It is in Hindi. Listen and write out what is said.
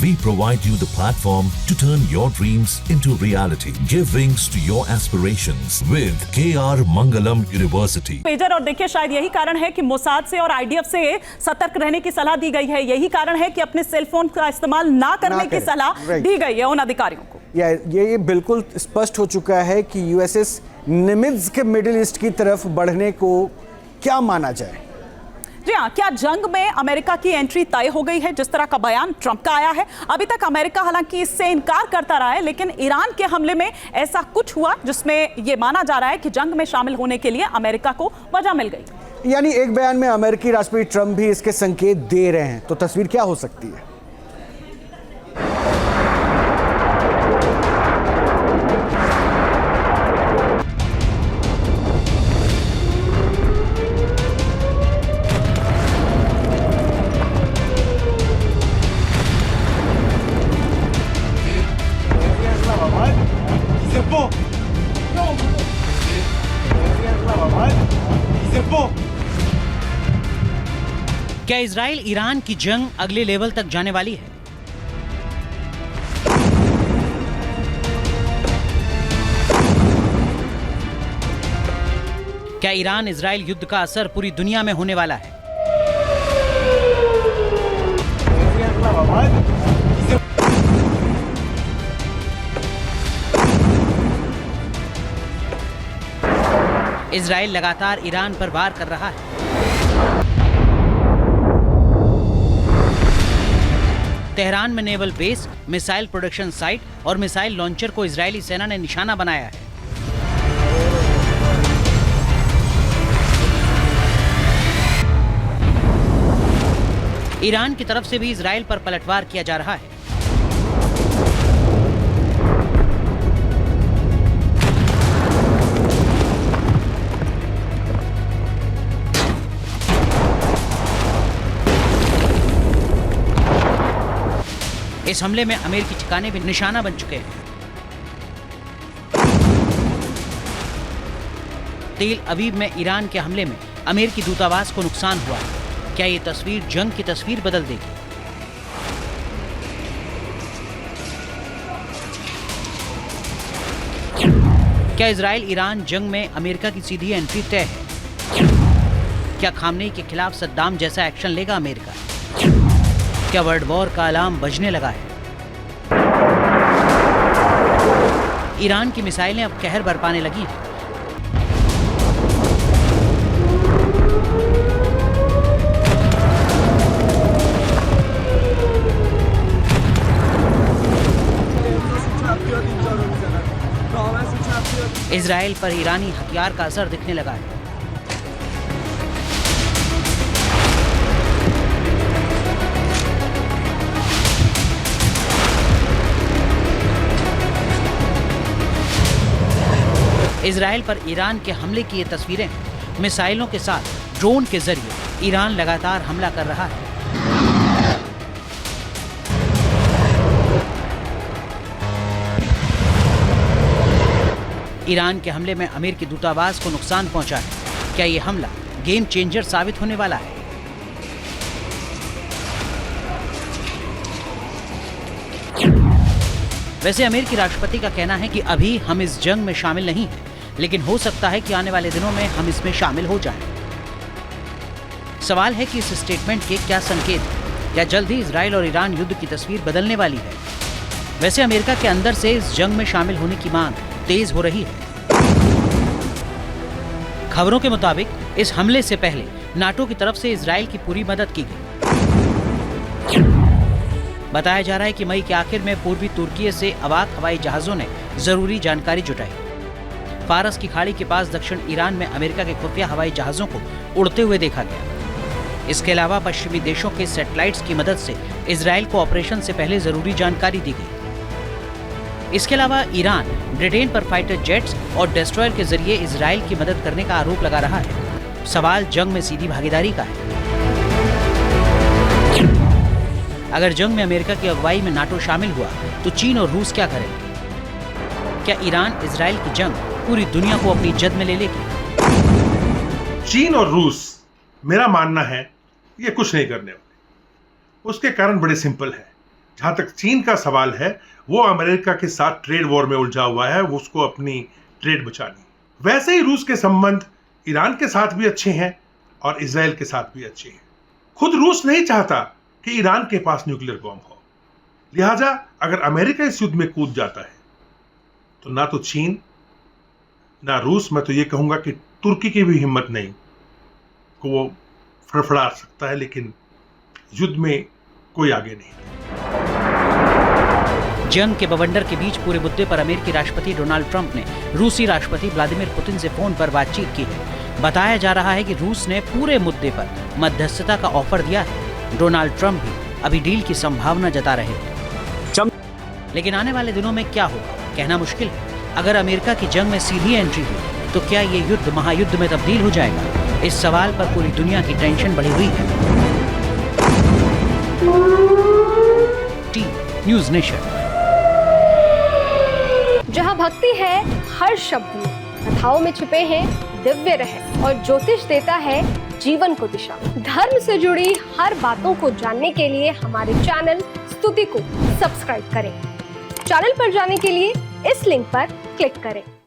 We provide you the platform to turn your dreams into reality. Give wings to your aspirations with KR Mangalam University. Pager और देखिए शायद यही कारण है कि मोसाद से और आईडीएफ से सतर्क रहने की सलाह दी गई है। यही कारण है कि अपने सेलफोन का इस्तेमाल ना करने की सलाह दी गई है उन अधिकारियों को। ये बिल्कुल स्पष्ट हो चुका है कि यूएसएस निमित्ज के मिडिल ईस्ट की तरफ बढ़ने को क्या माना जाए। जी हाँ, क्या जंग में अमेरिका की एंट्री तय हो गई है, जिस तरह का बयान ट्रंप का आया है। अभी तक अमेरिका हालांकि इससे इनकार करता रहा है, लेकिन ईरान के हमले में ऐसा कुछ हुआ जिसमें यह माना जा रहा है कि जंग में शामिल होने के लिए अमेरिका को वजह मिल गई। यानी एक बयान में अमेरिकी राष्ट्रपति ट्रंप भी इसके संकेत दे रहे हैं, तो तस्वीर क्या हो सकती है। क्या इजराइल ईरान की जंग अगले लेवल तक जाने वाली है? क्या ईरान इजराइल युद्ध का असर पूरी दुनिया में होने वाला है? इजराइल लगातार ईरान पर वार कर रहा है। तेहरान में naval base, missile production site और मिसाइल लॉन्चर को इजरायली सेना ने निशाना बनाया है। ईरान की तरफ से भी इजराइल पर पलटवार किया जा रहा है। इस हमले में अमेरिकी ठिकाने भी निशाना बन चुके हैं। तेल अवीव में ईरान के हमले में अमेरिकी दूतावास को नुकसान हुआ है। क्या ये तस्वीर जंग की तस्वीर बदल देगी? क्या इजराइल ईरान जंग में अमेरिका की सीधी एंट्री तय है? क्या खामनेई के खिलाफ सद्दाम जैसा एक्शन लेगा अमेरिका? क्या वर्ल्ड वॉर का अलार्म बजने लगा है? ईरान की मिसाइलें अब कहर बरपाने लगी हैं। इजराइल पर ईरानी हथियार का असर दिखने लगा है। इजराइल पर ईरान के हमले की ये तस्वीरें हैं। मिसाइलों के साथ ड्रोन के जरिए ईरान लगातार हमला कर रहा है। ईरान के हमले में अमेरिकी दूतावास को नुकसान पहुंचा है। क्या ये हमला गेम चेंजर साबित होने वाला है? वैसे अमेरिकी राष्ट्रपति का कहना है कि अभी हम इस जंग में शामिल नहीं हैं, लेकिन हो सकता है कि आने वाले दिनों में हम इसमें शामिल हो जाएं। सवाल है कि इस स्टेटमेंट के क्या संकेत हैं? या जल्द ही इजराइल और ईरान युद्ध की तस्वीर बदलने वाली है? वैसे अमेरिका के अंदर से इस जंग में शामिल होने की मांग तेज हो रही है। खबरों के मुताबिक इस हमले से पहले नाटो की तरफ से इजराइल की पूरी मदद की गई। बताया जा रहा है कि मई के आखिर में पूर्वी तुर्की से अवाक हवाई जहाजों ने जरूरी जानकारी जुटाई। फारस की खाड़ी के पास दक्षिण ईरान में अमेरिका के खुफिया हवाई जहाजों को उड़ते हुए देखा गया। इसके अलावा पश्चिमी देशों के सैटेलाइट्स की मदद से इजराइल को ऑपरेशन से पहले जरूरी जानकारी दी गई। इसके अलावा ईरान ब्रिटेन पर फाइटर जेट्स और डिस्ट्रॉयर के जरिए इजराइल की मदद करने का आरोप लगा रहा है। सवाल जंग में सीधी भागीदारी का है। अगर जंग में अमेरिका की अगुवाई में नाटो शामिल हुआ तो चीन और रूस क्या करेंगे? क्या ईरान इजराइल की जंग पूरी दुनिया को अपनी जद में ले लेगी? चीन और रूस, मेरा मानना है, ये कुछ नहीं करने वाले। उसके कारण बड़े सिंपल है। जहां तक चीन का सवाल है, वो अमेरिका के साथ ट्रेड वॉर में उलझा हुआ है, वो उसको अपनी ट्रेड बचानी। वैसे ही रूस के संबंध ईरान के साथ भी अच्छे हैं और इजराइल के साथ भी अच्छे हैं। खुद रूस नहीं चाहता कि ईरान के पास न्यूक्लियर बॉम्ब हो, लिहाजा अगर अमेरिका इस युद्ध में कूद जाता है तो ना तो चीन ना रूस, मैं तो ये कहूंगा कि तुर्की की भी हिम्मत नहीं को वो फड़फड़ा सकता है, लेकिन युद्ध में कोई आगे नहीं। जंग के बवंडर के बीच पूरे मुद्दे पर अमेरिकी राष्ट्रपति डोनाल्ड ट्रंप ने रूसी राष्ट्रपति व्लादिमीर पुतिन से फोन पर बातचीत की है। बताया जा रहा है कि रूस ने पूरे मुद्दे पर मध्यस्थता का ऑफर दिया है। डोनाल्ड ट्रंप भी अभी डील की संभावना जता रहे हैं, लेकिन आने वाले दिनों में क्या होगा कहना मुश्किल है। अगर अमेरिका की जंग में सीधी एंट्री हुई तो क्या ये युद्ध महायुद्ध में तब्दील हो जाएगा? इस सवाल पर पूरी दुनिया की टेंशन बढ़ी हुई है। T news nation. जहां भक्ति है हर शब्द में, कथाओं में छुपे हैं दिव्य रहस्य और ज्योतिष देता है जीवन को दिशा। धर्म से जुड़ी हर बातों को जानने के लिए हमारे चैनल स्तुति को सब्सक्राइब करें। चैनल पर जाने के लिए इस लिंक पर क्लिक करें।